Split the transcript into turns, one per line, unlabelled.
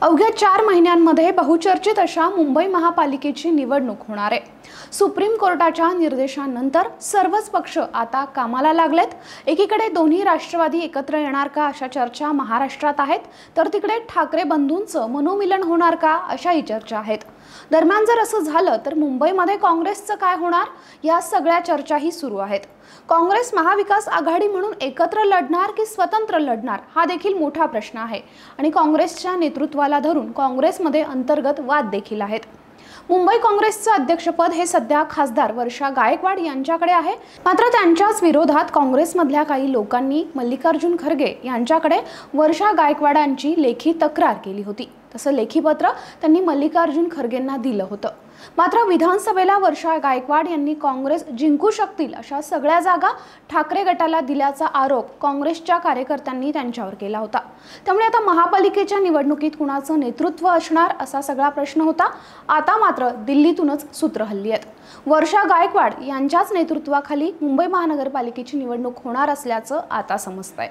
अवघ्या 4 महिन्यांमध्ये बहुचर्चित अशा मुंबई महापालिकेची निवडणूक होणार आहे। सुप्रीम कोर्टाच्या निर्देशानंतर सर्वच पक्ष आता कामाला लागलेत। एकीकडे दोन्ही राष्ट्रवादी एकत्र येणार का अशा चर्चा महाराष्ट्रात आहेत, तर तिकडे ठाकरे बंधूंचं मनोमिलन होणार का अशाही चर्चा आहेत। दरम्यान जर असं झालं तर मुंबईमध्ये काँग्रेसचं काय होणार या सगळ्या चर्चाही सुरू आहेत। काँग्रेस महाविकास आघाडी म्हणून एकत्र लढणार की स्वतंत्र लढणार हा देखील मोठा प्रश्न आहे आणि काँग्रेसच्या नेतृत्वाला धरून काँग्रेसमध्ये अंतर्गत वाद देखील आहेत। मुंबई काँग्रेसचं अध्यक्षपद हे सध्या खासदार वर्षा गायकवाड यांच्याकडे आहे, मात्र त्यांच्याच विरोधात काँग्रेसमधल्या काही लोकांनी मल्लिकार्जुन खरगे यांच्याकडे वर्षा गायकवाडांची लेखी तक्रार केली होती। तसं लेखी पत्र त्यांनी मल्लिकार्जुन खरगेंना दिलं होतं। मात्र विधानसभेला वर्षा गायकवाड यांनी काँग्रेस जिंकू शकतील अशा सगळ्या जागा ठाकरे गटाला दिल्याचा आरोप काँग्रेसच्या कार्यकर्त्यांनी त्यांच्यावर केला होता। त्यामुळे आता महापालिकेच्या निवडणुकीत कुणाचं नेतृत्व असणार असा सगळा प्रश्न होता। आता मात्र दिल्लीतूनच सूत्र हल्ली आहेत। वर्षा गायकवाड यांच्याच नेतृत्वाखाली मुंबई महानगरपालिकेची निवडणूक होणार असल्याचं आता समजतंय।